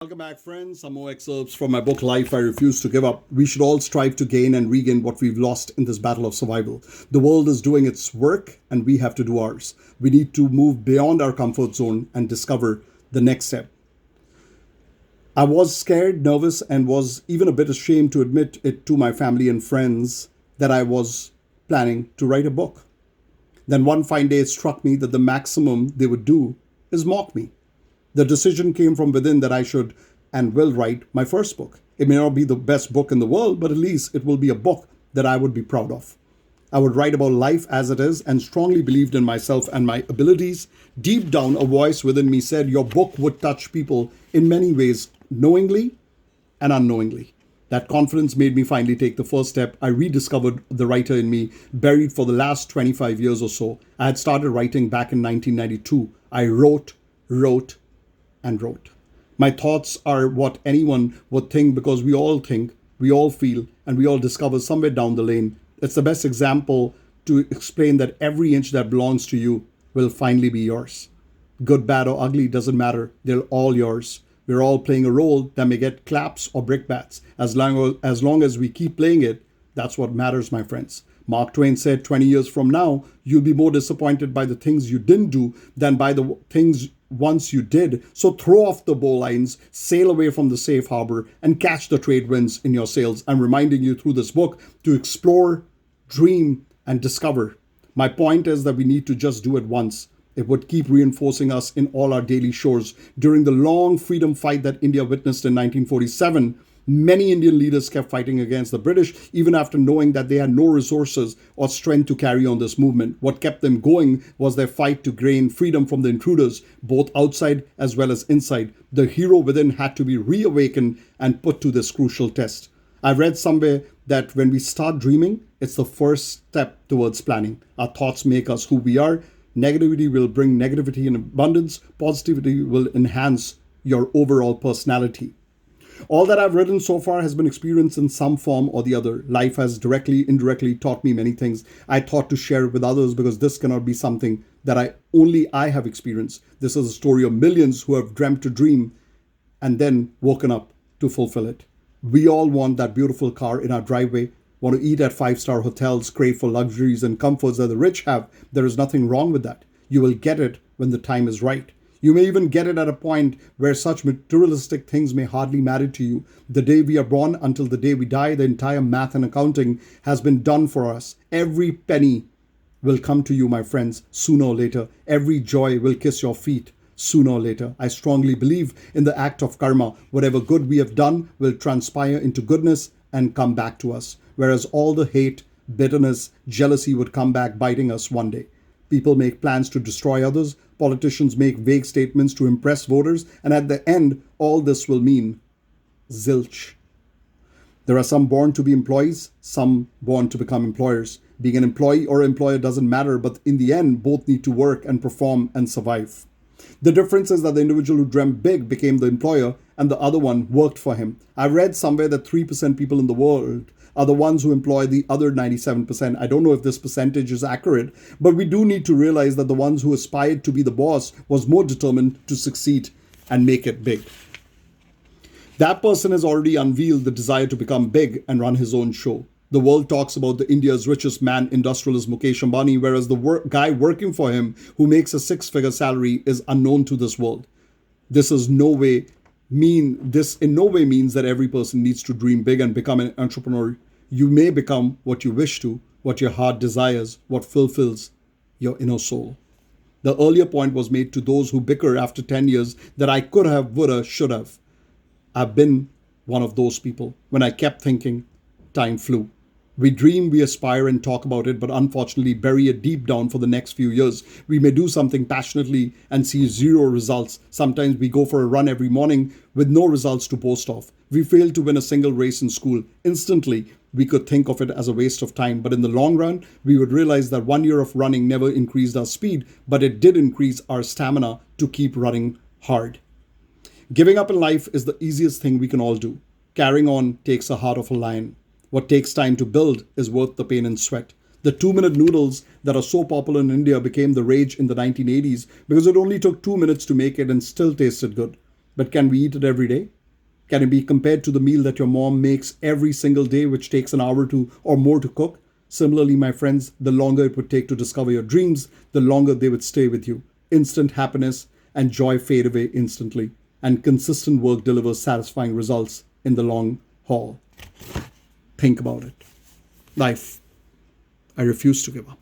Welcome back, friends. Some more excerpts from my book, Life I Refuse to Give Up. We should all strive to gain and regain what we've lost in this battle of survival. The world is doing its work, and we have to do ours. We need to move beyond our comfort zone and discover the next step. I was scared, nervous, and was even a bit ashamed to admit it to my family and friends that I was planning to write a book. Then one fine day it struck me that the maximum they would do is mock me. The decision came from within that I should and will write my first book. It may not be the best book in the world, but at least it will be a book that I would be proud of. I would write about life as it is and strongly believed in myself and my abilities. Deep down, a voice within me said, your book would touch people in many ways, knowingly and unknowingly. That confidence made me finally take the first step. I rediscovered the writer in me, buried for the last 25 years or so. I had started writing back in 1992. I wrote, and wrote. My thoughts are what anyone would think because we all think, we all feel, and we all discover somewhere down the lane. It's the best example to explain that every inch that belongs to you will finally be yours. Good, bad, or ugly doesn't matter. They're all yours. We're all playing a role that may get claps or brickbats. As long as we keep playing it, that's what matters, my friends. Mark Twain said 20 years from now, you'll be more disappointed by the things you didn't do than by the things once you did. So throw off the bowlines, sail away from the safe harbor, and catch the trade winds in your sails. I'm reminding you through this book to explore, dream, and discover. My point is that we need to just do it once. It would keep reinforcing us in all our daily chores. During the long freedom fight that India witnessed in 1947, many Indian leaders kept fighting against the British, even after knowing that they had no resources or strength to carry on this movement. What kept them going was their fight to gain freedom from the intruders, both outside as well as inside. The hero within had to be reawakened and put to this crucial test. I read somewhere that when we start dreaming, it's the first step towards planning. Our thoughts make us who we are. Negativity will bring negativity in abundance. Positivity will enhance your overall personality. All that I've written so far has been experienced in some form or the other. Life has directly, indirectly taught me many things. I thought to share it with others because this cannot be something that I have experienced. This is a story of millions who have dreamt a dream and then woken up to fulfill it. We all want that beautiful car in our driveway, want to eat at five-star hotels, crave for luxuries and comforts that the rich have. There is nothing wrong with that. You will get it when the time is right. You may even get it at a point where such materialistic things may hardly matter to you. The day we are born until the day we die, the entire math and accounting has been done for us. Every penny will come to you, my friends, sooner or later. Every joy will kiss your feet sooner or later. I strongly believe in the act of karma. Whatever good we have done will transpire into goodness and come back to us. Whereas all the hate, bitterness, jealousy would come back biting us one day. People make plans to destroy others. Politicians make vague statements to impress voters. And at the end, all this will mean zilch. There are some born to be employees, some born to become employers. Being an employee or employer doesn't matter, but in the end, both need to work and perform and survive. The difference is that the individual who dreamt big became the employer and the other one worked for him. I read somewhere that 3% people in the world are the ones who employ the other 97%. I don't know if this percentage is accurate, but we do need to realize that the ones who aspired to be the boss was more determined to succeed and make it big. That person has already unveiled the desire to become big and run his own show. The world talks about the India's richest man, industrialist Mukesh Ambani, whereas the guy working for him who makes a six-figure salary is unknown to this world. This in no way means that every person needs to dream big and become an entrepreneur. You may become what you wish to, what your heart desires, what fulfills your inner soul. The earlier point was made to those who bicker after 10 years that I could have, woulda, should have. I've been one of those people when I kept thinking time flew. We dream, we aspire and talk about it, but unfortunately bury it deep down for the next few years. We may do something passionately and see zero results. Sometimes we go for a run every morning with no results to boast of. We fail to win a single race in school. Instantly, we could think of it as a waste of time. But in the long run, we would realize that 1 year of running never increased our speed, but it did increase our stamina to keep running hard. Giving up in life is the easiest thing we can all do. Carrying on takes the heart of a lion. What takes time to build is worth the pain and sweat. The 2-minute noodles that are so popular in India became the rage in the 1980s because it only took 2 minutes to make it and still tasted good. But can we eat it every day? Can it be compared to the meal that your mom makes every single day, which takes an hour to or more to cook? Similarly, my friends, the longer it would take to discover your dreams, the longer they would stay with you. Instant happiness and joy fade away instantly, and consistent work delivers satisfying results in the long haul. Think about it. Life, I refuse to give up.